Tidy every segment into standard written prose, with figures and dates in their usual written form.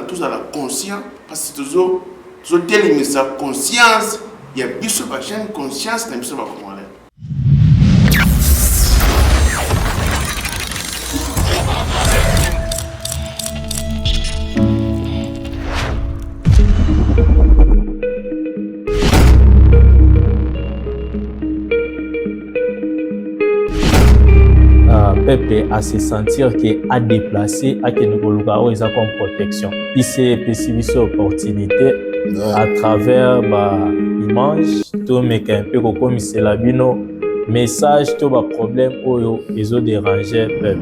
tous à la conscience, parce que toujours telle sa conscience, il y a plus de chaîne conscience, il y a plus de comment aller. Pepe à se sentir que à déplacer à que nous comme protection. Il s'est possible opportunité à travers l'image, tout mais un peu comme c'est la bino message, tout bas problème où ils ont dérangé Pepe.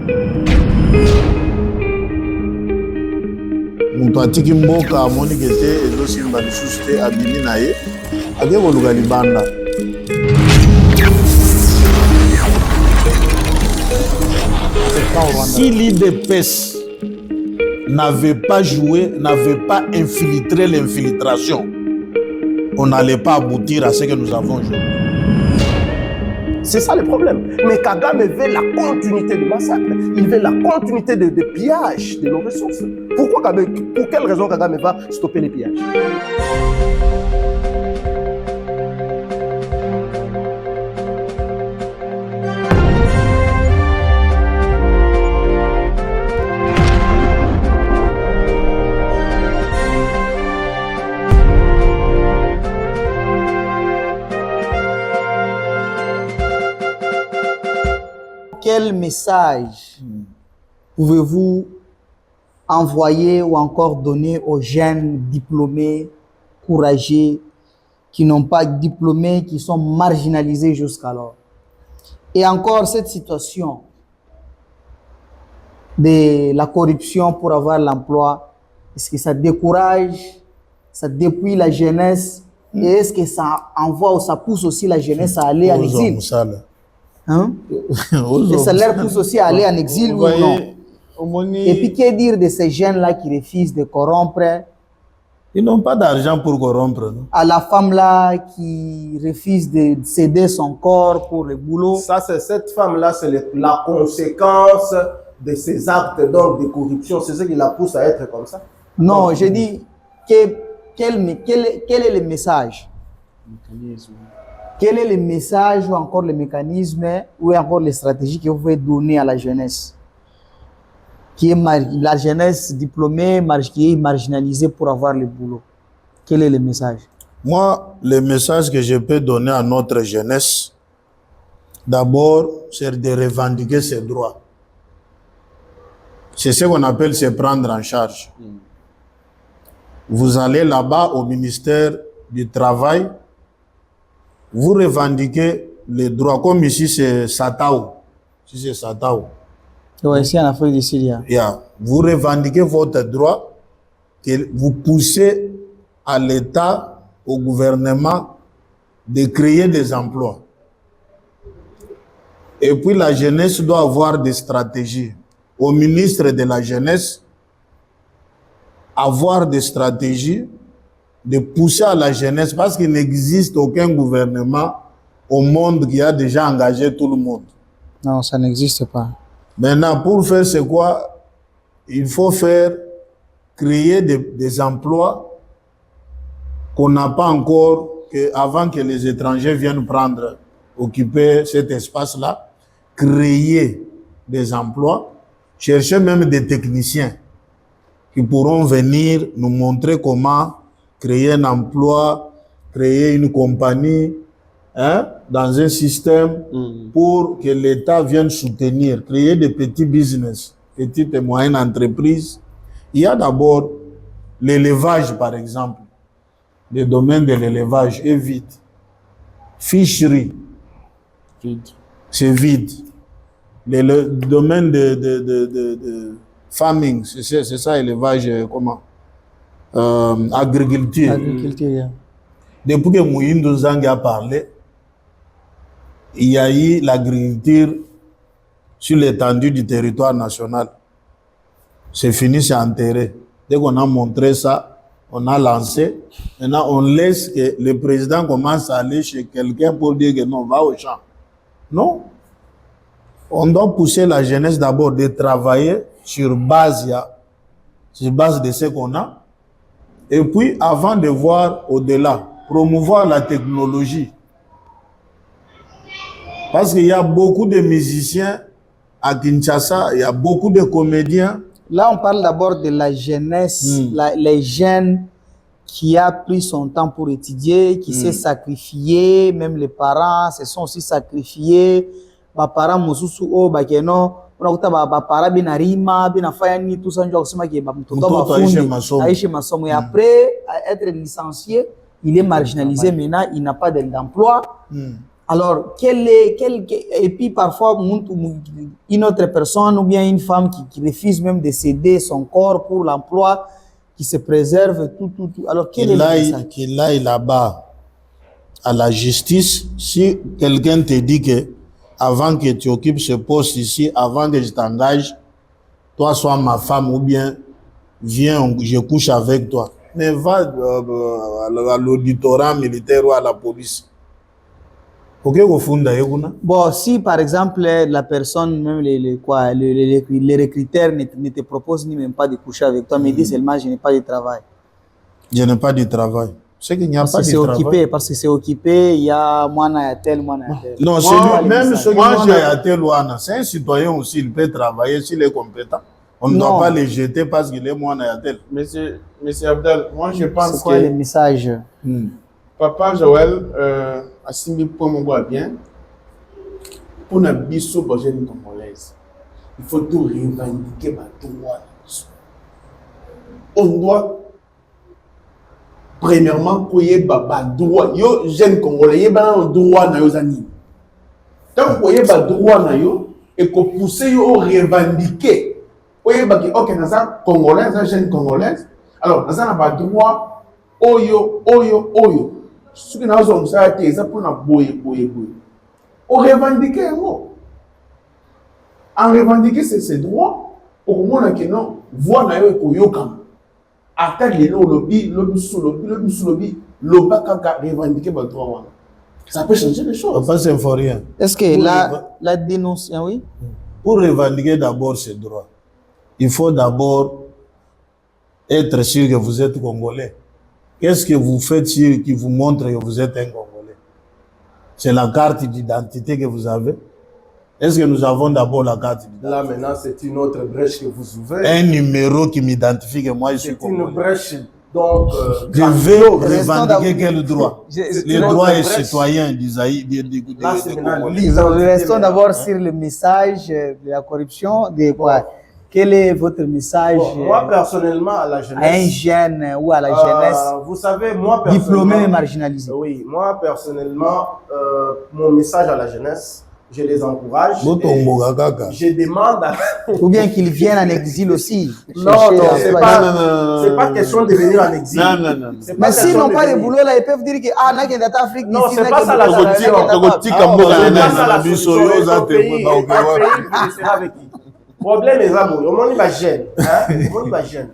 Mon atiki mboka amoni kete ezosimba lisusu te abimi na ye ake koluka libanda. Si l'IDPS n'avait pas joué, n'avait pas infiltré l'infiltration, on n'allait pas aboutir à ce que nous avons joué. C'est ça le problème. Mais Kagame veut la continuité du massacre. Il veut la continuité de pillage de nos ressources. Pourquoi Kagame, pour quelle raison Kagame va stopper les pillages? Quel message pouvez-vous envoyer ou encore donner aux jeunes diplômés, courageux, qui n'ont pas diplômé, qui sont marginalisés jusqu'alors? Et encore cette situation de la corruption pour avoir l'emploi, est-ce que ça décourage, ça dépouille la jeunesse, et est-ce que ça envoie ou ça pousse aussi la jeunesse à aller en exil? Hein? Et ça leur pousse aussi à aller en exil ou non? Et puis, que dire de ces jeunes-là qui refusent de corrompre? Ils n'ont pas d'argent pour corrompre. Non? À la femme-là qui refuse de céder son corps pour le boulot. Ça, c'est cette femme-là, c'est la conséquence de ces actes donc, de corruption. C'est ce qui la pousse à être comme ça? Non, donc, je dis, quel est le message? Quel est le message ou encore le mécanisme ou encore les stratégies que vous pouvez donner à la jeunesse qui est la jeunesse diplômée, qui est marginalisée pour avoir le boulot? Quel est le message? Moi, le message que je peux donner à notre jeunesse, d'abord, c'est de revendiquer ses droits. C'est ce qu'on appelle se prendre en charge. Vous allez là-bas au ministère du Travail, vous revendiquez les droits, comme ici c'est Satao. Ici c'est Satao. Oui, ici en Afrique du Sud. Yeah. Vous revendiquez votre droit, que vous poussez à l'État, au gouvernement, de créer des emplois. Et puis la jeunesse doit avoir des stratégies. Au ministre de la Jeunesse, avoir des stratégies de pousser à la jeunesse, parce qu'il n'existe aucun gouvernement au monde qui a déjà engagé tout le monde. Non, ça n'existe pas. Maintenant, pour faire c'est quoi? Il faut créer des emplois qu'on n'a pas encore, avant que les étrangers viennent occuper cet espace-là, créer des emplois, chercher même des techniciens qui pourront venir nous montrer comment créer un emploi, créer une compagnie, dans un système pour que l'État vienne soutenir, créer des petits business, petites et moyennes entreprises. Il y a d'abord l'élevage, par exemple. Le domaine de l'élevage est vide. Ficherie, c'est vide. Le domaine de farming, c'est ça, élevage, comment? Agriculture. Agriculture. Depuis que Mouyindou Zang a parlé, il y a eu l'agriculture sur l'étendue du territoire national. C'est fini, c'est enterré. Dès qu'on a montré ça, on a lancé. Maintenant, on laisse que le président commence à aller chez quelqu'un pour dire que non, va au champ. Non. On doit pousser la jeunesse d'abord de travailler sur base sur base de ce qu'on a. Et puis, avant de voir au-delà, promouvoir la technologie. Parce qu'il y a beaucoup de musiciens à Kinshasa, il y a beaucoup de comédiens. Là, on parle d'abord de la jeunesse, les jeunes qui a pris son temps pour étudier, qui s'est sacrifié, même les parents se sont aussi sacrifiés. Les parents mosusu o bakeno, on a parents binarima, binafayani, tout ça, et après être licencié, il est marginalisé maintenant, il n'a pas d'emploi. Alors, et puis parfois, une autre personne ou bien une femme qui refuse même de céder son corps pour l'emploi, qui se préserve, tout. Alors, qu'il aille là-bas à la justice, si quelqu'un te dit que avant que tu occupes ce poste ici, avant que je t'engage, toi sois ma femme ou bien viens, je couche avec toi. Mais va à l'auditorat militaire ou à la police. Bon, si par exemple la personne, même les recruteurs ne te proposent ni même pas de coucher avec toi, mais dit seulement je n'ai pas de travail. Je n'ai pas de travail. C'est qu'il n'y a pas de travail. Occupé, parce que c'est occupé, il y a moi tel. Non, c'est lui, même ce qui c'est un citoyen aussi, il peut travailler s'il est compétent. On ne doit pas le jeter parce qu'il est moi tel. Monsieur Abdel, moi je pense que... C'est quoi le message? Papa Joël, Assimi Pomogo bien, pour la biso bojene congolaise, il faut tout revendiquer ma droit. On doit premièrement couiller baba droit. Yo jeune congolais, ba un droit na yo zani. Tant couiller ba droit na yo et ko pousser yo revendiquer. Couiller ba ki OK naza congolais, na jeune congolaise. Alors naza na ba droit oyo. Ce qui n'a pas été fait, pour la boye. On revendique un mot. En revendiquer ses droits, pour moi, que non, voir na yo ko yokam. Attaque les noms, lobby, l'obaka revendiquer votre droit. Ça peut changer les choses. Pas rien. Est-ce que la dénonciation, oui? Pour revendiquer d'abord ses droits, il faut d'abord être sûr que vous êtes congolais. Qu'est-ce que vous faites qui vous montre que vous êtes un Congolais? C'est la carte d'identité que vous avez? Est-ce que nous avons d'abord la carte d'identité? Là, maintenant, c'est une autre brèche que vous ouvrez. Un numéro qui m'identifie que moi, je suis Congolais. C'est une brèche, donc... je vais revendiquer quel droit? Les droits et citoyens Restons d'abord sur le message de la corruption. Quel est votre message moi, personnellement, à la jeunesse, à un jeune ou à la jeunesse vous savez, moi, personnellement, diplômé et marginalisé? Oui, moi, personnellement, mon message à la jeunesse, je les encourage. Je demande à... Ou bien qu'ils viennent en exil aussi. Non, c'est pas question de venir en exil. Non. Mais s'ils n'ont pas de boulot, là, ils peuvent dire que ah, n'a qu'un Afrique. Non, c'est pas ça la Le problème est que on va jeune, on va jeune.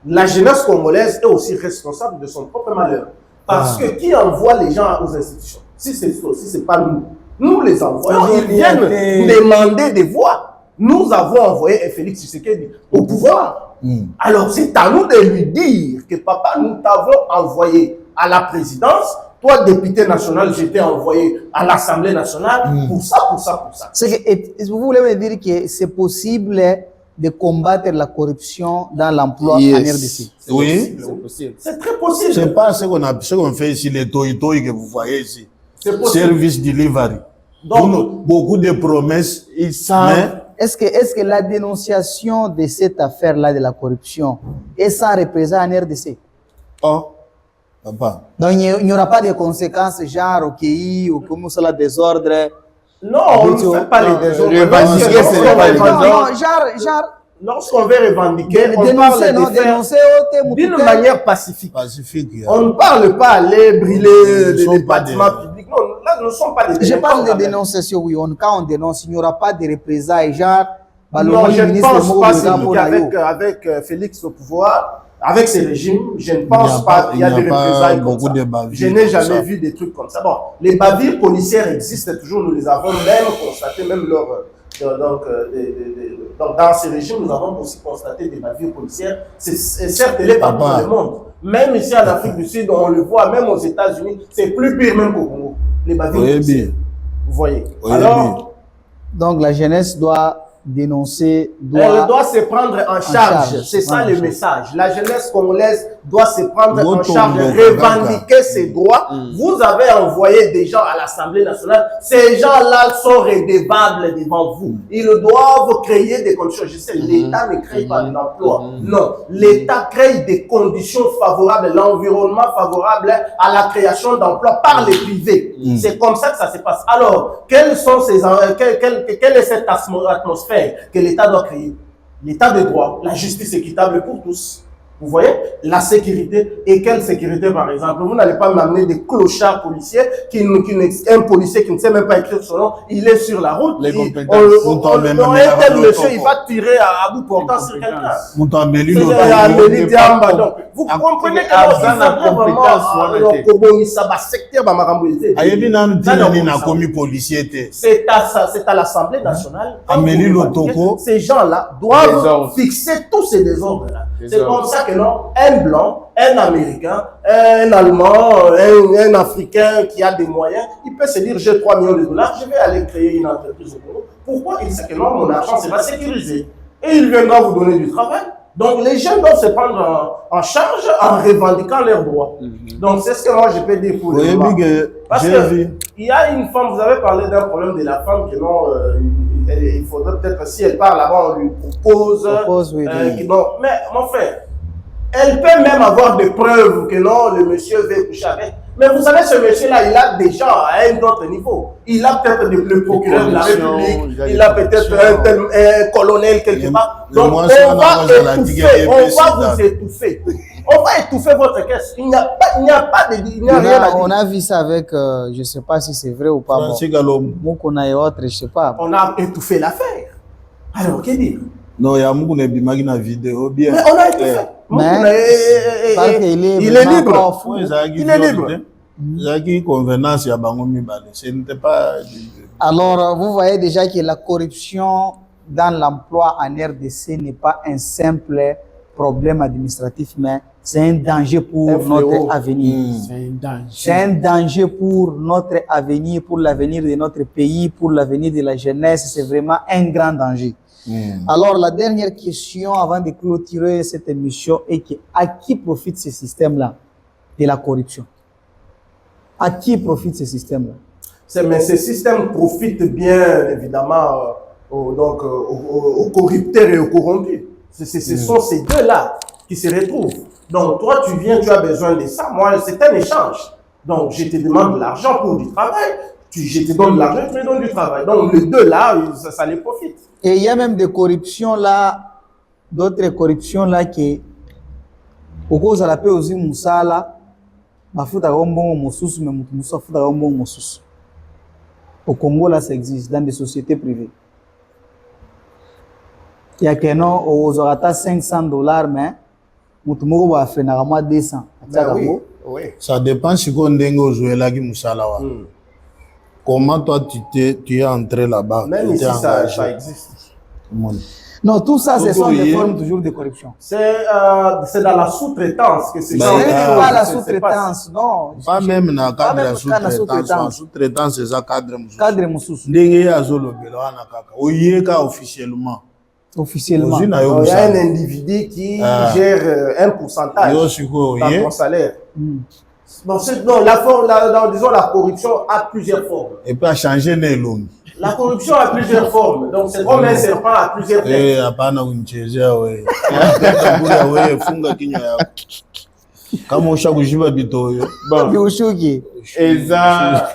La jeunesse congolaise est aussi responsable de son propre malheur. Parce que qui envoie les gens aux institutions? Si c'est pas nous les envoyons, ils viennent demander des voix. Nous avons envoyé Félix Tshisekedi au pouvoir. Alors c'est à nous de lui dire que papa, nous t'avons envoyé à la présidence. Toi, député national, j'étais envoyé à l'Assemblée nationale pour ça. Vous voulez me dire que c'est possible de combattre la corruption dans l'emploi en RDC? Oui, c'est possible. C'est très possible. C'est pas ce qu'on fait ici, les toi que vous voyez ici. Service delivery. Donc, beaucoup de promesses. Ils savent. Est-ce que la dénonciation de cette affaire-là de la corruption est sans représailles en RDC? Papa. Donc, il n'y aura pas de conséquences, genre au pays, ou comme ça, la désordre. Non, on ne fait pas les désordres. Lorsqu'on veut revendiquer, on dénoncer d'une manière pacifique. On ne parle pas aller brûler des bâtiments publics. Non, là, nous ne sommes pas des dénonciateurs. Je parle de dénonciation, oui. Quand on dénonce, il n'y aura pas de représailles, genre... Non, je ne pense pas qu'avec Félix au pouvoir, avec ces régimes, je ne pense pas qu'il y a des représailles comme ça. Je n'ai jamais vu des trucs comme ça. Bon, les bavures policières existent toujours, nous les avons même constaté, même lors Donc, dans ces régimes, nous avons aussi constaté des bavures policières. C'est certes, elle est partout dans le monde. Même ici en Afrique du Sud, on le voit, même aux États-Unis, c'est plus pire même qu'au Congo. Les bavures policières. Vous voyez. Alors, donc la jeunesse doit dénoncer, elle doit se prendre en charge. C'est ça le message. La jeunesse congolaise doit se prendre en charge, revendiquer ses droits. Vous avez envoyé des gens à l'Assemblée nationale. Ces gens-là sont redevables devant vous. Ils doivent créer des conditions. Je sais, l'État ne crée pas l'emploi. Non, l'État crée des conditions favorables, l'environnement favorable à la création d'emplois par les privés. C'est comme ça que ça se passe. Alors, quelle est cette atmosphère que l'État doit créer? L'état de droit, la justice équitable pour tous. Vous voyez, la sécurité. Et quelle sécurité, par exemple? Vous n'allez pas m'amener des clochards policiers, un policier qui ne sait même pas écrire son nom, il est sur la route. Les compétences. Un tel monsieur, il va tirer à bout portant sur quelqu'un. Vous comprenez que c'est à l'Assemblée nationale. Ces gens-là doivent fixer tous ces désordres-là. C'est comme ça que non, un blanc, un américain, un allemand, un africain qui a des moyens, il peut se dire j'ai 3 millions de dollars, je vais aller créer une entreprise au Congo. Pourquoi? Il sait que non, mon argent sera sécurisé. Et il viendra vous donner du travail. Donc les jeunes doivent se prendre en charge en revendiquant leurs droits. Donc c'est ce que moi je peux dire pour les femmes. Parce qu'il y a une femme, vous avez parlé d'un problème de la femme que non, il faudrait peut-être, si elle parle avant, on lui propose non, mais mon frère, elle peut même avoir des preuves que non, le monsieur veut coucher avec. Mais vous savez, ce monsieur-là, il a déjà à un autre niveau. Il a peut-être le procureur de la République, il a peut-être un colonel quelque part. Donc, on va vous étouffer. On va étouffer votre caisse. Il n'y a pas rien à dire. On a vu ça avec, je ne sais pas si c'est vrai ou pas. Mokona et autres, je ne sais pas. On a étouffé l'affaire. Alors, que dire? Non, il y a Mokona Bimagi dans la vidéo. Mais on a étouffé. Il est libre. Il est libre. Alors, vous voyez déjà que la corruption dans l'emploi en RDC n'est pas un simple problème administratif, mais c'est un danger pour notre avenir. C'est un danger pour notre avenir, pour l'avenir de notre pays, pour l'avenir de la jeunesse. C'est vraiment un grand danger. Alors, la dernière question avant de clôturer cette émission est que, à qui profite ce système-là de la corruption? À qui profite ce système-là? Mais ce système profite bien évidemment aux corrupteurs et aux corrompus. Ce sont ces deux-là qui se retrouvent. Donc, toi, tu viens, tu as besoin de ça. Moi, c'est un échange. Donc, je te demande de l'argent pour du travail. Je te donne de l'argent, tu me donnes du travail. Donc, les deux là, ça les profite. Et il y a même des corruptions là, d'autres corruptions là qui, au cause de la paix aussi, Moussala, au Congo là, ça existe dans des sociétés privées. Il y a que non, aux orata $500, mais Moutoumou va faire normalement 200. Oui. Ça dépend si on dengo jouer là qui Moussala. Comment toi tu es entré là-bas? Même ici ça existe. Non, tout ça, ce sont des formes toujours de corruption. C'est dans la sous-traitance que c'est ça. Pas la sous-traitance, non. Pas même dans le cadre de la sous-traitance. La sous-traitance, c'est ça cadre moussous. Cadre moussous. Dengue ya zolo bela na kaka. Oyeka officiellement. Officiellement. Il y a un individu qui gère un pourcentage dans ton salaire. Non, disons la corruption a plusieurs formes. Et puis à changer les lois. La corruption a plusieurs formes. Donc c'est comme un serpent à plusieurs têtes. Eh, hapana unichezea wewe. Wewe funga kinywa yako. Kama ushakushiba bitoyo. Bon. Ushuki. Eza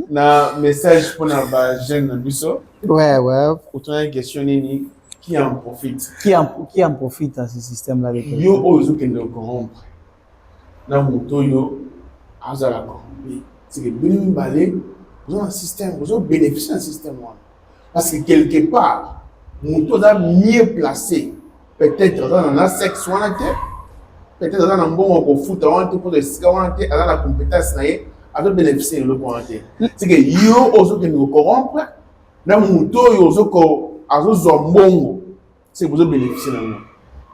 na message pour na jeune biso. Ouais. Autant une question nini qui en profite. Qui en profite à ce système là avec yo ozo que nous corrompre. Na moto yo azala corrompu. C'est que bien balé, vous avez un système, vous avez bénéficié d'un système parce que quelque part moto est mieux placé. Peut-être dans la sexe peut-être dans un bon au foot pour le score dans la compétence naie avec bénéficier le point. C'est que yo ozo que nous corrompre na moto oyo azozwa mbongo c'est pour bénéficier na ngo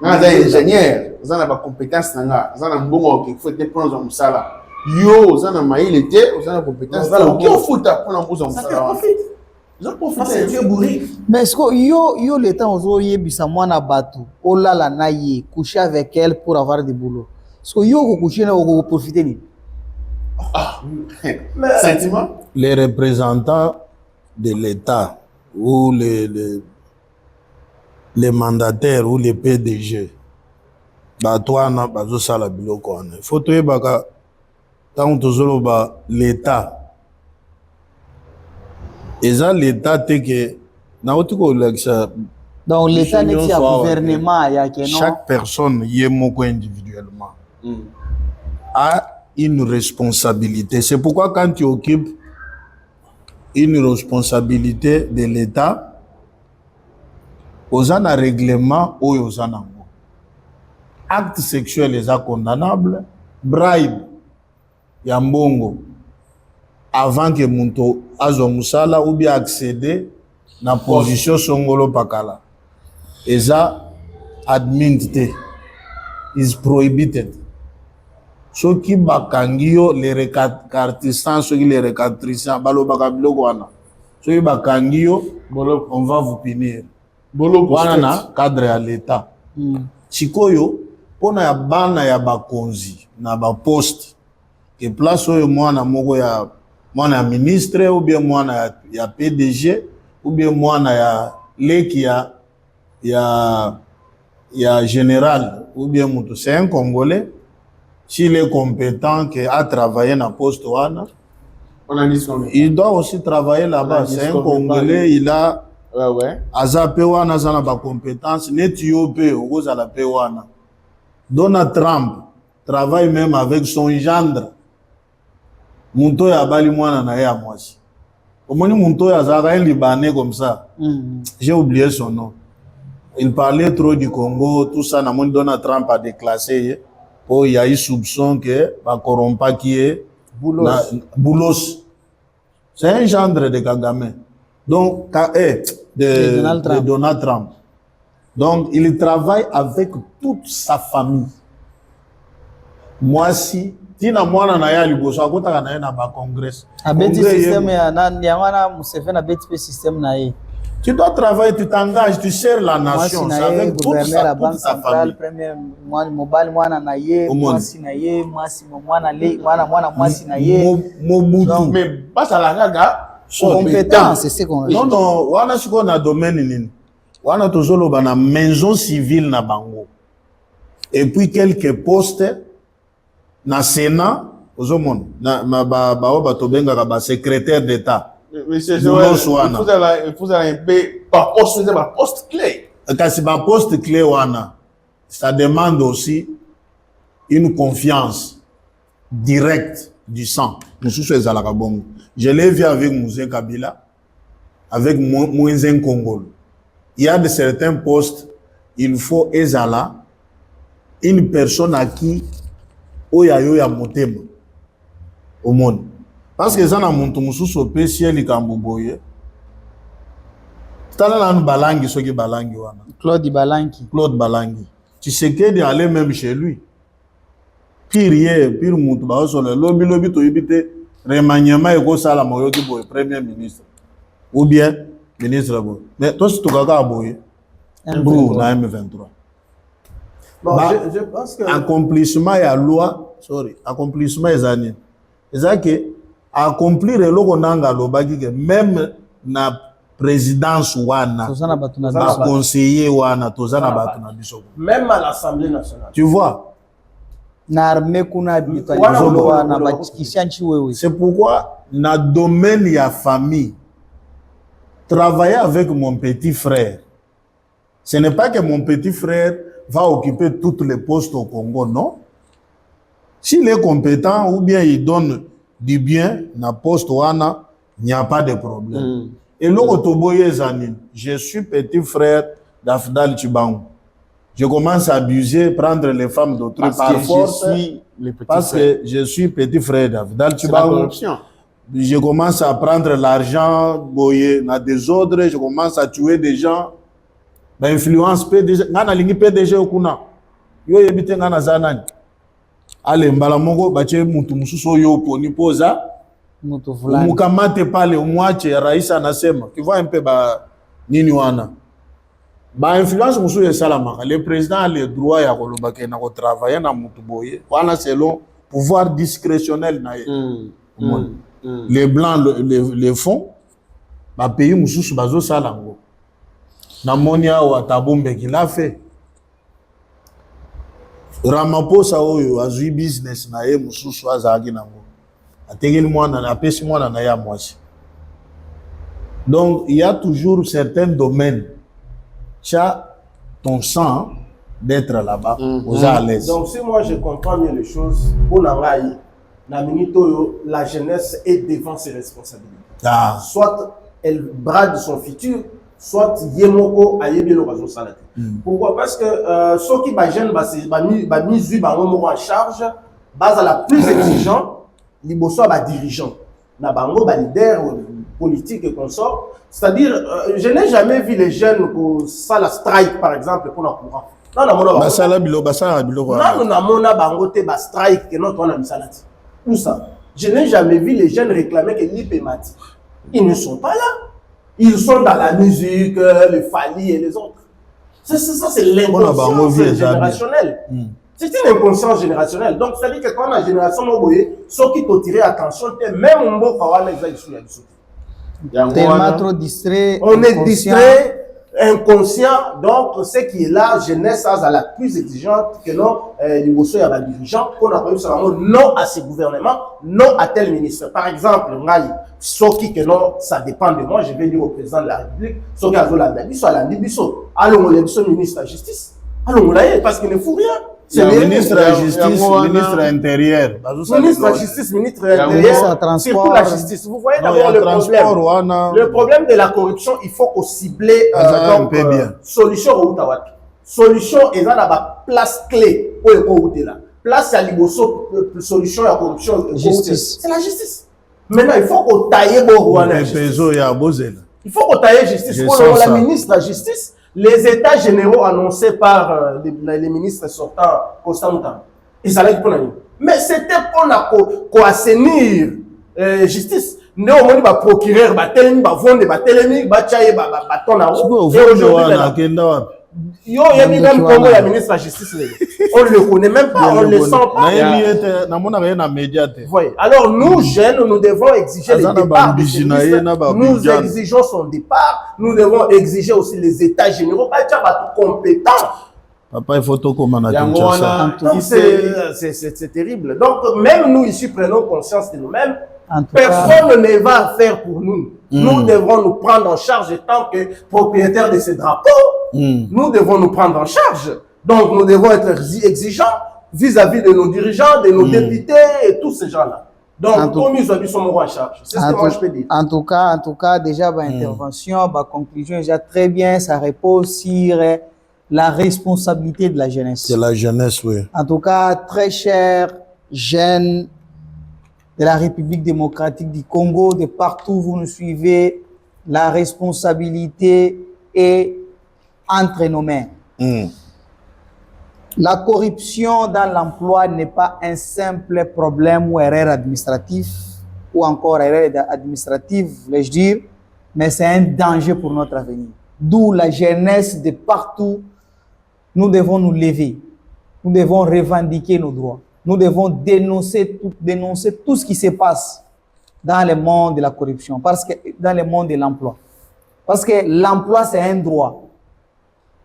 nga aza ingénieur aza na bacompétence na nga aza na mbongo okifo te mpona ozwa mosala yo oza na mayele te oza na compétence te oki ofuta mpona ozwa mosala wana oza profite. Mais est-ce que yo le temps ozoyebisa mwana bato olala na ye coucher avec elle pour avoir du boulot est-ce que yo okokouche na okoprofite nini? Sentiment. Les représentants de l'État ou les mandataires ou les PDG, batwana bazosala biloko wana. Il faut toyebaka tant tozoloba l'État. Eza l'État te ke na otiko leksa. Donc l'État n'est pas gouvernement ya ke non. Chaque personne yemoko individuellement a une responsabilité. C'est pourquoi quand tu occupes une responsabilité de l'État, aux un règlement ou aux un acte sexuel est condamnable, bribe, yambongo, avant que Munto azomusala ou bien accéder na position songolo pakala. Et ça, admitted, is prohibited. Ceux qui bakangio les récartissants, ceux qui les récartissants, balo bakabiloko wana. Ceux qui bakangio, on va vous punir. Wana na cadre à l'État. Sikoyo, pona ya bana ya bakonzi na ba poste. Que place oyo mwana moko ya mwana ya ministre ou bien mwana ya PDG ou bien mwana ya leki ya général ou bien mutu. C'est un Congolais. S'il est compétent, à travailler dans le poste, il doit aussi travailler là-bas. C'est un Congolais, il a Azapewana zana ba compétence, Netiope, Ozala Pewana. Donald Trump travaille même avec son gendre. Munto ya bali mwana na ya mwasi. Omoni Munto ya zara un Libanais comme ça. J'ai oublié son nom. Il parlait trop du Congo, tout ça. Namoni Donald Trump a déclassé. Oh, il y a eu soupçon que va corrompre qui est Boulos. C'est un gendre de Kagame. Donc, de Donald Trump. Donc, il travaille avec toute sa famille. Moi, si, tina mwana na ya liboso akota na na ba congrès. Abeti système ya na wana Museveni abeti système na ye. Tu dois travailler, tu t'engages, tu sers la nation. C'est avec toute sa famille. Premier mobile mwana na ye, mwasi na ye, mwasi mwana le, mwasi na ye. Mobutu. Mais pas à la gaga. Compétence, c'est ce qu'on dit. Non, wana siko na domaine nini. Wana tozolo ba na maison civile na bango. Et puis quelques postes na Sénat, ozomon na ba tobenga ba secrétaire d'État. Mais c'est il faut un poste clé. Quand c'est un poste clé, ça demande aussi une confiance directe du sang. Je l'ai vu avec Mouzé Kabila, avec Moïse Congol. Il y a de certains postes, il faut ezala une personne à qui oya motema au monde. Parce que ça na muntu mususu opesi likambo boye. Tala na balangi soki balangi wana. Claude Balangi. Tu sais qu'il allait même chez lui. Pire mutu ba solo lobi to yibite remaniement eko sala moyo ki boye premier ministre. Ou bien ministre boye. Mais toi si to kaka boye. Brou na M23. Bon, je pense que accomplissement ya loi, accomplissement ezani. Ezake accomplir le konanga lobaki que même na présidence wana ba conseiller wana tozana batu na biso même à l'Assemblée nationale. Tu vois na armée kuna habitué wana ba kishanchi wewe. C'est pourquoi na domaine ya famille travailler avec mon petit frère. Ce n'est pas que mon petit frère va occuper tous les postes au Congo, non. S'il est compétent ou bien il donne du bien na poste wana, il n'y a pas de problème. Et l'autoboye zanin, je suis petit frère d'Afdal Tchibangu. Je commence à abuser, prendre les femmes d'autrui par force parce que je suis petit frère d'Afdal Tchibangu. je commence à prendre l'argent, boyer, na des ordres, je commence à tuer des gens. Ba influence PDG, ngana lingi PDG okuna. Yo yebite ngana zanani. Ale mbala mongo bache mutu mususu yo poni poza. Mutu fulani. Mukamate pale umwache rais anasema. Tu vois un peu ba nini wana. Ba influence musu ya salamaka. Le président a le droit ya koloba ke na ko travailler na mutu boye. Wana selon pouvoir discrétionnel na ye. Les blancs les font. Ba pays mususu bazo salango. Na monia wa tabombe qui l'a fait. Ramaphosa oyo azui business na ye mususu azaki nango. Ategeli mwana na pesi mwana na ya mwasi. Donc il y a toujours certains domaines. Tu as ton sang d'être là-bas, aux à l'aise. Donc si moi je comprends bien les choses, pour Nangaï, na minute oyo, la jeunesse est devant ses responsabilités. Ah. Soit elle brade son futur, soit yemoko ayebi lo raison salade. Pourquoi? Parce que ceux qui ba jeune ba misu ba en charge, base à la plus exigeant, liboso ba dirigeant. Na bango ba leader politique et consort. C'est-à-dire, je n'ai jamais vu les jeunes pour ça la strike par exemple pour la courant. Non non mona basala bilo bilo. Non non mona bango te ba strike que notre on a misalati. Où ça? Je n'ai jamais vu les jeunes réclamer que l'IPMATI. Ils ne sont pas là. Ils sont dans la musique, le Fali et les autres. Ça, c'est l'inconscience générationnelle. C'est une inconscience générationnelle. Donc, ça veut dire que quand la génération m'a voyé, ceux qui t'ont tiré attention, même un mot pour avoir tellement trop distrait. On est distrait, inconscient. Donc, ce qui est là, jeunesse, à la plus exigeante que non, les il y a des dirigeants, qu'on a réussi à dire non à ces gouvernements, non à tel ministre. Par exemple, ceux qui que non, ça dépend de moi, je vais dire au président de la République, ceux qui ont la Bisso, à la Bisso, allons on est ministre de la Justice, allons on l'a parce qu'il ne fout rien. C'est le ministre de la Justice, ministre intérieur. Ministre de la Justice, ministre intérieur, surtout la justice. Vous voyez d'abord le problème. Le problème de la corruption, il faut qu'on cible donc solution au Outaouat. Solution est dans la place clé pour le Outaouat là. Place à l'Iboso, solution à la corruption. Justice. C'est la justice. Maintenant, il faut qu'on taille Borouana. Il faut qu'on taille justice. Pour la ministre de la Justice, les états généraux annoncés par les ministres sortants Constant. Et ça l'a dit pour nous. Mais c'était pour assainir justice. Nous, on dit procureur, telemi, vendre, telemi, chaye, ton à roue. Yo, il y a même comme la ministre de la Justice. On ne le connaît même pas, on ne le sent pas. Voyez. Alors, nous, jeunes, nous devons exiger le départ de ce ministre. Nous exigeons son départ. Nous devons exiger aussi les états généraux. Pas être compétents. Papa, il faut tout comme c'est terrible. Donc, même nous ici, prenons conscience de nous-mêmes. Personne ne va faire pour nous. Nous devrons nous prendre en charge en tant que propriétaires de ces drapeaux. Nous devons nous prendre en charge. Donc, nous devons être exigeants vis-à-vis de nos dirigeants, de nos députés et tous ces gens-là. Donc, comme ils ont dit, sont en charge. C'est ce que moi je peux dire. En tout cas, déjà, ma intervention, ma conclusion est déjà très bien. Ça repose sur la responsabilité de la jeunesse. C'est la jeunesse, oui. En tout cas, très chers jeunes de la République démocratique du Congo, de partout où vous nous suivez, la responsabilité est entre nos mains. La corruption dans l'emploi n'est pas un simple problème ou erreur administrative, ou encore erreur administrative, voulais-je dire, mais c'est un danger pour notre avenir. D'où la jeunesse de partout, nous devons nous lever, nous devons revendiquer nos droits. Nous devons dénoncer tout ce qui se passe dans le monde de la corruption, dans le monde de l'emploi. Parce que l'emploi, c'est un droit.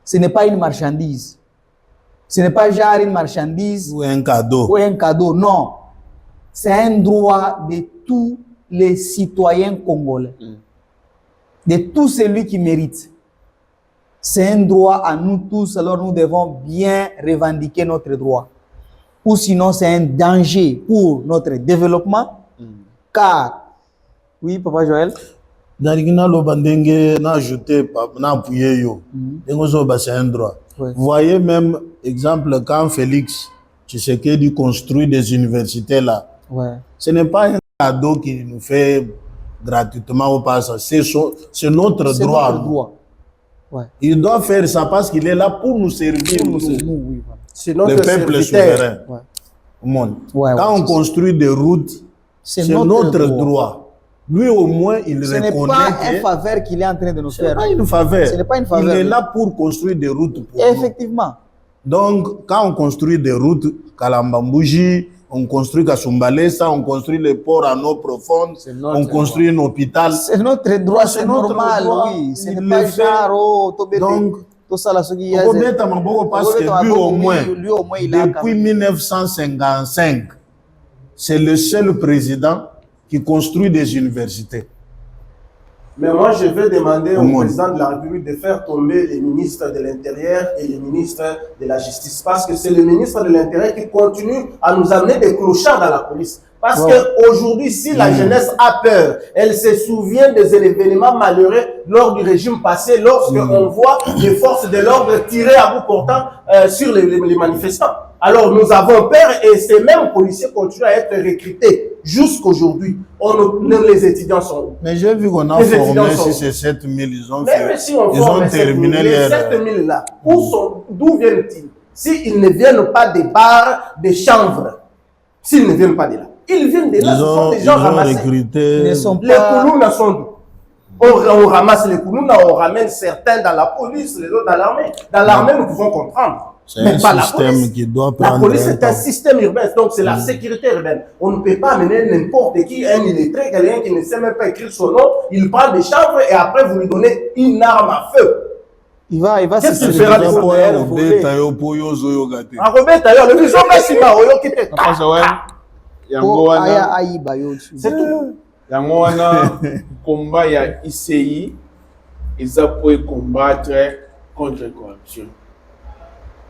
Ce n'est pas une marchandise. Ce n'est pas genre une marchandise. Ou un cadeau. Ou un cadeau, non. C'est un droit de tous les citoyens congolais. De tout celui qui mérite. C'est un droit à nous tous, alors nous devons bien revendiquer notre droit. Ou sinon c'est un danger pour notre développement, car, oui, Papa Joël? C'est un droit. Vous voyez même, exemple, quand Félix Tshisekedi construit des universités là, ce n'est pas un ado qui nous fait gratuitement au passage. C'est notre C'est droit. notre droit. Ouais. Il doit faire ça parce qu'il est là pour nous servir. Pour nous, oui, voilà. C'est notre Le peuple est serviteur. souverain. Ouais. Au monde. Ouais, Quand ouais, on construit des routes, c'est notre droit. Lui, au moins, il Ce n'est reconnaît pas que un faveur qu'il est en train de nous ce n'est faire. pas une faveur. Ce n'est pas une faveur. Il est là pour construire des routes pour nous. Effectivement. Donc, quand on construit des routes, Kalambambouji, on construit Kasumbalesa, on construit les ports à eau profonde, on construit un hôpital. C'est notre droit, c'est notre normal, droit. oui. Ce Il n'est le pas fait. genre, oh, Tobete, Donc, tout ça là, ce qui est. parce que lui au moins, il a depuis 1955, c'est le seul président qui construit des universités. Mais moi, je vais demander au monde. président de la République de faire tomber les ministres de l'Intérieur et les ministres de la Justice. Parce que c'est le ministre de l'Intérieur qui continue à nous amener des clochards dans la police. Parce qu'aujourd'hui, si la jeunesse a peur, elle se souvient des événements malheureux lors du régime passé, lorsque on voit les forces de l'ordre tirer à bout portant sur les manifestants. Alors nous avons peur et ces mêmes policiers continuent à être recrutés jusqu'aujourd'hui. Les étudiants sont où? Mais j'ai vu qu'on a Les étudiants formé, sont- si c'est 7000, ils ont Même fait. si on Ils forme ont terminé les leur. 7000 là, d'où viennent-ils? S'ils ne viennent pas des bars, des chanvres, s'ils ne viennent pas de là, ils viennent de là, ce sont des gens ramassés. recruté. Ils ne sont Les pas. Koulouna sont d'où? On ramasse les Koulouna, on ramène certains dans la police, les autres dans l'armée. Dans l'armée, nous pouvons comprendre. C'est Mais un pas la système police. qui doit La prendre. police un est un temps. système urbain, donc c'est la sécurité urbaine. On ne peut pas amener n'importe qui, un illettré, quelqu'un qui ne sait même pas écrire son nom, il prend des chanvres et après vous lui donnez une arme à feu. Il va Qu'est-ce se qu'il fera de faire ça? Enrobé d'ailleurs, le vision Massima, Oyo qui te yango wana Aïba, yo. c'est tout. yango wana combat ya ICI eza pour combattre contre la corruption.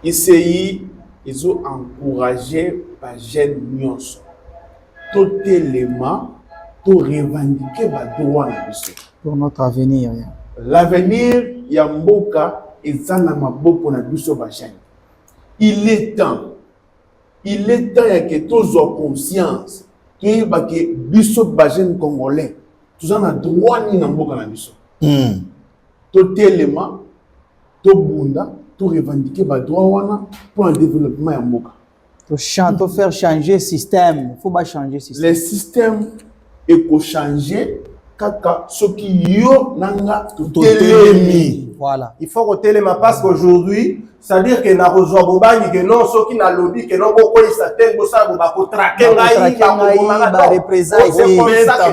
ICI ils ont encouragé les jeunes nyonso tout élément pour revendiquer les droits na biso. Pour notre avenir. L'avenir ya mboka eza na maboko na biso ba jeune. Il est temps ya que tous ont conscience que biso ba jeune congolais tous en a droit ni na mboka na biso. Tout élément to bunda to revendiquer ba droit wana pour le développement ya mboka. To faire changer le système. Il faut pas changer le système. Le système est changer kaka soki yo nanga totelemi. Voilà. Il faut que ma parce qu'aujourd'hui, c'est-à-dire que na rezo bobangi que non ceux qui na lobby que non boko isa tel bosa bo ba ko traquer ngai ba représailles. c'est comme ça que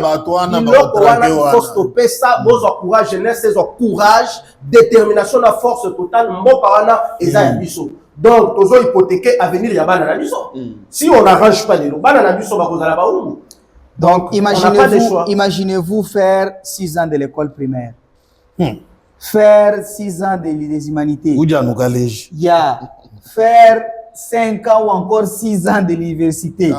il faut stopper ça, vos courage jeunesse, ces courage, détermination, la force totale mboka wana eza ya biso. Donc tozo hypothéquer avenir ya bana na biso. Si on n'arrange pas les bana na biso ba kozala ba umu. Donc imaginez-vous faire 6 ans de l'école primaire. Faire 6 ans des humanités. Il y a faire 5 ans ou encore 6 ans de l'université.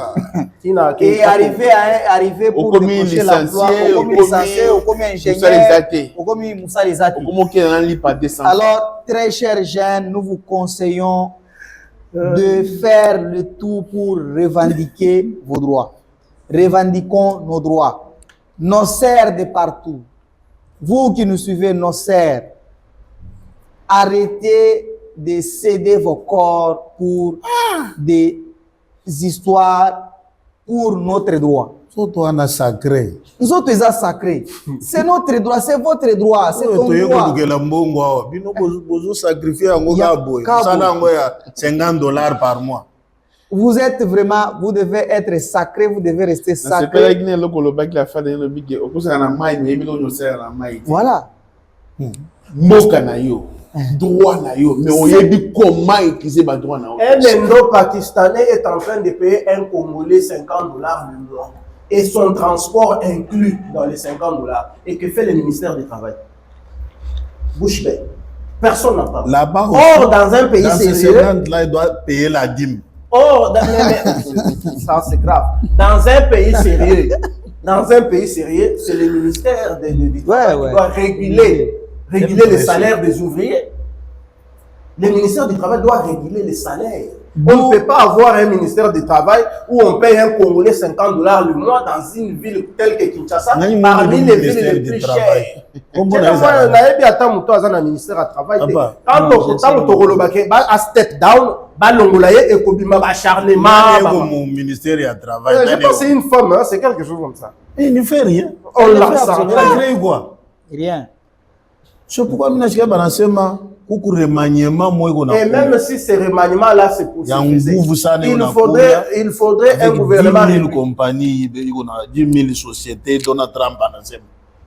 Et arriver pour décrocher l'emploi, comme licencié, ou comme ingénieur, ou comme Moussa Lezati. Alors, très chers jeunes, nous vous conseillons de faire le tout pour revendiquer vos droits. Revendiquons nos droits. Nos serres de partout. Vous qui nous suivez, nos serres, arrêtez de céder vos corps pour des histoires, pour notre droit. Surtout on a sacré. Nous autres, c'est sacré. C'est notre droit, c'est votre droit, c'est ton droit. $50 par mois. Vous êtes vraiment, vous devez être sacré, vous devez rester sacré. Voilà. Mboka na yo, droit na yo, mais oyebi comment utiliser ba droit na yo. Un Indo-Pakistanais est en train de payer un Congolais $50 le mois. Et son transport inclus dans les $50. Et que fait le ministère du Travail? Bouche bée. Personne n'en parle. Là-bas, or, dans un pays sérieux, là, il doit payer la dîme. Or, ça c'est grave. Dans un pays sérieux, c'est le ministère du Travail qui doit réguler les salaires des ouvriers. Le ministère du Travail doit réguler les salaires. On ne peut pas avoir un ministère du travail où on paye un Congolais $50 le mois dans une ville telle que Kinshasa, parmi les villes les plus chères. Comment Quand on step down, et mon ministère du travail. je pense que c'est une femme, c'est quelque chose comme ça. Il ne fait rien. On Il l'a a créé quoi? Rien. C'est pourquoi je suis remaniement. Et même si ces remaniements-là, c'est possible, il faudrait un gouvernement. 10 000 compagnies, 10 000 sociétés, Donald Trump.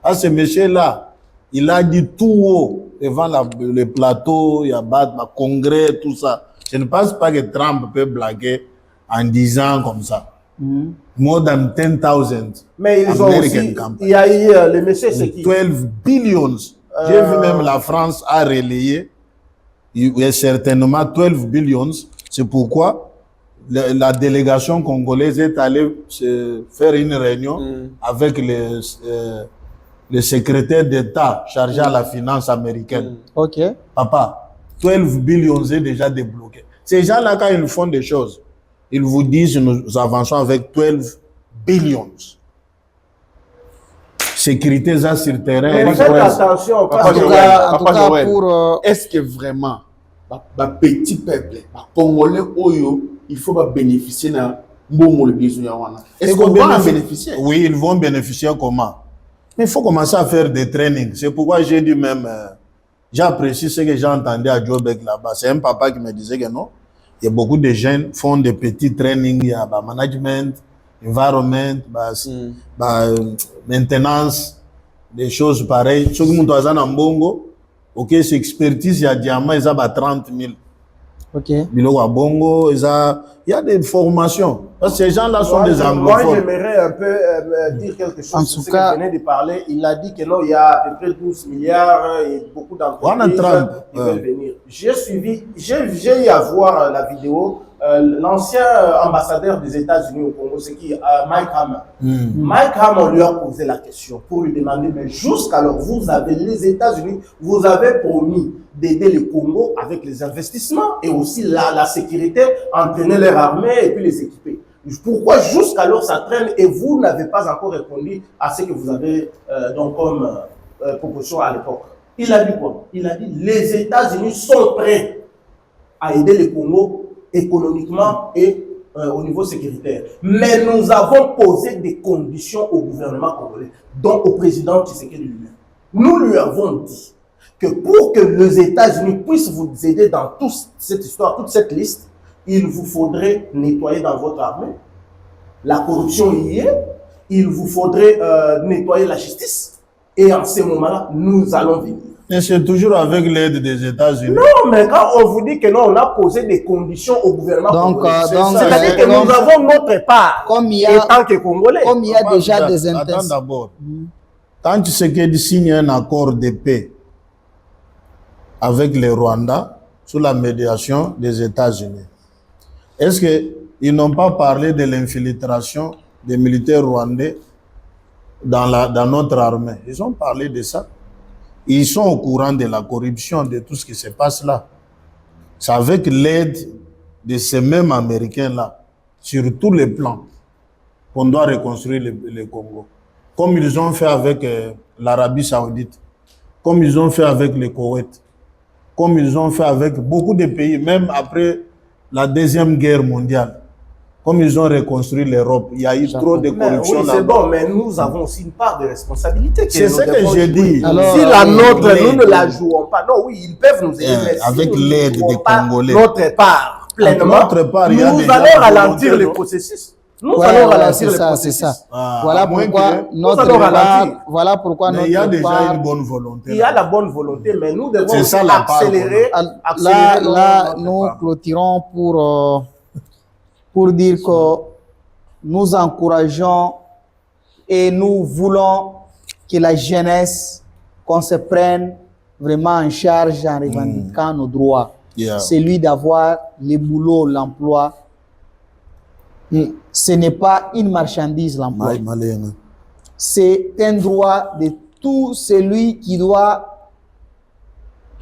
Ah, ce monsieur-là, il a dit tout haut devant le plateau, il y a le congrès, tout ça. Je ne pense pas que Trump peut blaguer en disant comme ça. More than 10,000. Mais ils ont aussi, il y a eu le monsieur, c'est qui? 12 billions. J'ai vu même la France a relayé. Il y a certainement 12 billions. C'est pourquoi la délégation congolaise est allée se faire une réunion avec le secrétaire d'État chargé à la finance américaine. Ok. Papa, 12 billions est déjà débloqué. Ces gens-là, quand ils font des choses, ils vous disent nous avançons avec 12 billions. Sécurité ça sur terrain. Mais faites attention, En tout cas, pour... Est-ce que vraiment, le petit peuple, le Congolais, il faut bénéficier de le besoin? Est-ce qu'on va en bénéficier? Oui, ils vont bénéficier comment? Mais il faut commencer à faire des trainings. C'est pourquoi j'ai dit même, j'apprécie ce que j'ai entendu à Jobek là-bas. C'est un papa qui me disait que non, il y a beaucoup de jeunes qui font des petits trainings, il y a management, environment, maintenance, des choses pareilles. Ceux qui sont en Bongo, ok, c'est expertise, il y a diamant, ils ont 30 000. Ok. Bongo, il y a des formations. Parce que ces gens-là sont des anglophones. Moi, j'aimerais un peu dire quelque chose. En sur tout ce cas, que venait de parler. Il a dit que non, il y a à peu près 12 milliards et beaucoup d'entreprises qui veulent venir. J'ai eu à voir la vidéo. L'ancien ambassadeur des États-Unis au Congo, c'est qui? Mike Hammer. Mike Hammer lui a posé la question pour lui demander, mais jusqu'alors, vous avez les États-Unis, vous avez promis d'aider le Congo avec les investissements et aussi la sécurité, entraîner leur armée et puis les équiper. Pourquoi jusqu'alors ça traîne et vous n'avez pas encore répondu à ce que vous avez donc comme proposition à l'époque? Il a dit quoi? Il a dit les États-Unis sont prêts à aider le Congo économiquement et au niveau sécuritaire. Mais nous avons posé des conditions au gouvernement congolais, donc au président Tshisekedi lui-même. Nous lui avons dit que pour que les États-Unis puissent vous aider dans toute cette histoire, toute cette liste, il vous faudrait nettoyer dans votre armée. La corruption y est. Il vous faudrait nettoyer la justice. Et en ce moment-là, nous allons venir. Mais c'est toujours avec l'aide des États-Unis. Non, mais quand on vous dit que non, on a posé des conditions au gouvernement congolais. C'est-à-dire que nous avons notre part comme il y en tant que Congolais. Comme il y a déjà des intérêts. Attends d'abord. Quand Tshisekedi signe un accord de paix avec le Rwanda sous la médiation des États-Unis, est-ce qu'ils n'ont pas parlé de l'infiltration des militaires rwandais dans notre armée? Ils ont parlé de ça. Ils sont au courant de la corruption, de tout ce qui se passe là. C'est avec l'aide de ces mêmes Américains-là, sur tous les plans, qu'on doit reconstruire le Congo. Comme ils ont fait avec l'Arabie Saoudite, comme ils ont fait avec le Koweït, comme ils ont fait avec beaucoup de pays, même après la Deuxième Guerre mondiale. Comme ils ont reconstruit l'Europe, il y a eu trop de corruption là-bas. Oui, c'est bon, mais nous avons aussi une part de responsabilité. C'est ce que j'ai dit. Alors, si la nôtre, nous ne la jouons pas. Non, oui, ils peuvent nous aider. Mais avec l'aide des Congolais. Notre part, pleinement. Notre part, nous allons ralentir le processus. Nous allons ralentir le processus. C'est ça. Voilà pourquoi notre part. Il y a déjà une bonne volonté. Il y a la bonne volonté, mais nous devons accélérer. Là, nous clôturons pour dire que nous encourageons et nous voulons que la jeunesse, qu'on se prenne vraiment en charge en revendiquant nos droits. Celui d'avoir le boulot, l'emploi. Ce n'est pas une marchandise, l'emploi. C'est un droit de tout celui qui doit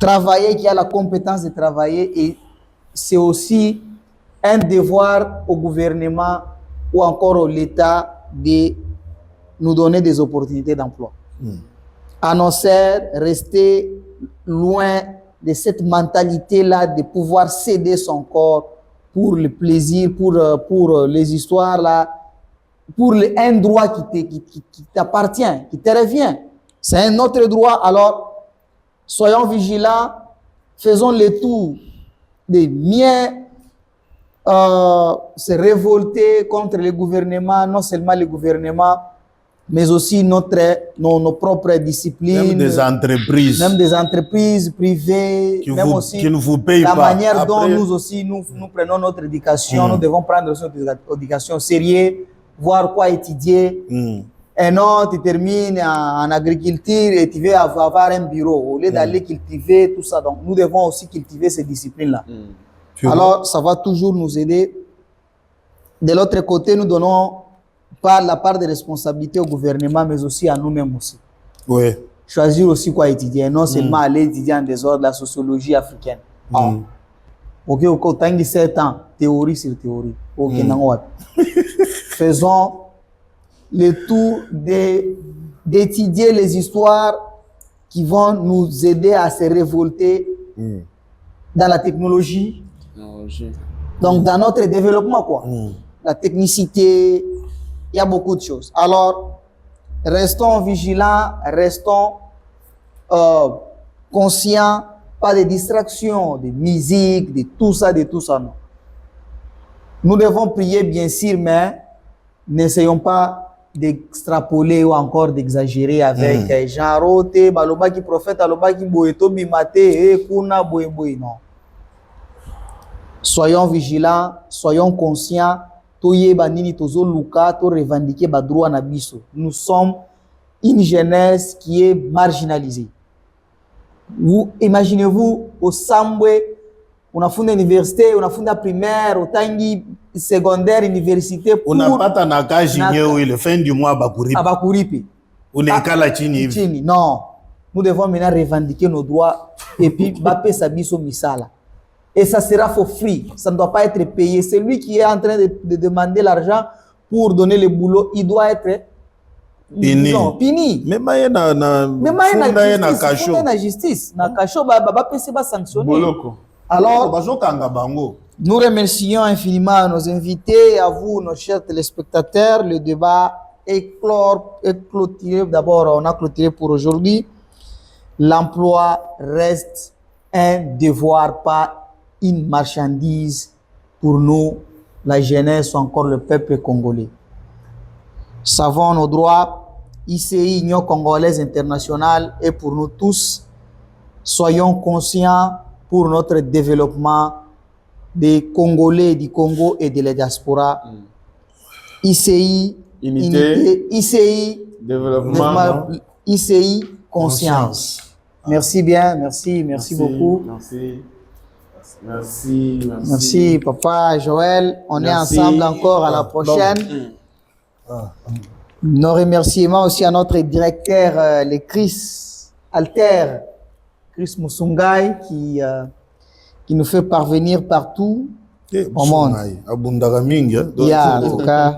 travailler, qui a la compétence de travailler, et c'est aussi un devoir au gouvernement ou encore à l'État de nous donner des opportunités d'emploi. Annonceurs, rester loin de cette mentalité-là de pouvoir céder son corps pour le plaisir, pour les histoires là, pour un droit qui t'appartient, qui te revient. C'est un autre droit. Alors, soyons vigilants, faisons le tout de bien se révolter contre le gouvernement, non seulement le gouvernement, mais aussi nos propres disciplines. Même des entreprises. Même des entreprises privées. Qui ne vous payent la pas. manière Après, dont nous aussi, nous prenons notre éducation, nous devons prendre notre éducation sérieuse, voir quoi étudier. Et non, tu termines en agriculture et tu veux avoir un bureau. Au lieu d'aller cultiver tout ça, donc nous devons aussi cultiver ces disciplines-là. Alors, ça va toujours nous aider. De l'autre côté, nous donnons la part de responsabilité au gouvernement, mais aussi à nous-mêmes aussi. Oui. Choisir aussi quoi étudier, non seulement aller étudier en désordre la sociologie africaine. Ok, au temps de 7 ans, théorie sur théorie. Ok, faisons le tout d'étudier les histoires qui vont nous aider à se révolter dans la technologie. Donc, dans notre développement, quoi. La technicité, il y a beaucoup de choses. Alors, restons vigilants, restons conscients, pas de distractions, de musique, de tout ça, non. Nous devons prier, bien sûr, mais n'essayons pas d'extrapoler ou encore d'exagérer avec genre, balobaki prophète, alobaki boeto bimate, kuna boy, non. Soyons vigilants, soyons conscients. Nous sommes une jeunesse qui est marginalisée. Vous imaginez-vous au Sambwe, on a fondé l'université, on a fondé la primaire, au Tangi secondaire, université. On n'a pas ta nakaji le fin du mois Bakuripi. On est Kalachini. Non, nous devons maintenant revendiquer nos droits et puis Bapé Sabiso Misala. Et ça sera for free, ça ne doit pas être payé. Celui qui est en train de demander l'argent pour donner le boulot, il doit être puni. Même il y a na justice. Na cacho, va sanctionner. Alors, nous remercions infiniment nos invités, à vous, nos chers téléspectateurs. Le débat est clôturé. D'abord, on a clôturé pour aujourd'hui. L'emploi reste un devoir, pas une marchandise pour nous, la jeunesse ou encore le peuple congolais. Savons nos droits, ICI, Union congolaise internationale, et pour nous tous, soyons conscients pour notre développement des Congolais, du Congo et de la diaspora. ICI, unité, ICI, développement, ICI, conscience. Merci bien, merci beaucoup. Merci, papa Joël. On est ensemble encore à la prochaine. Nos remerciements aussi à notre directeur, le Chris Alter, Chris Musungai, qui nous fait parvenir partout au monde. En tout cas.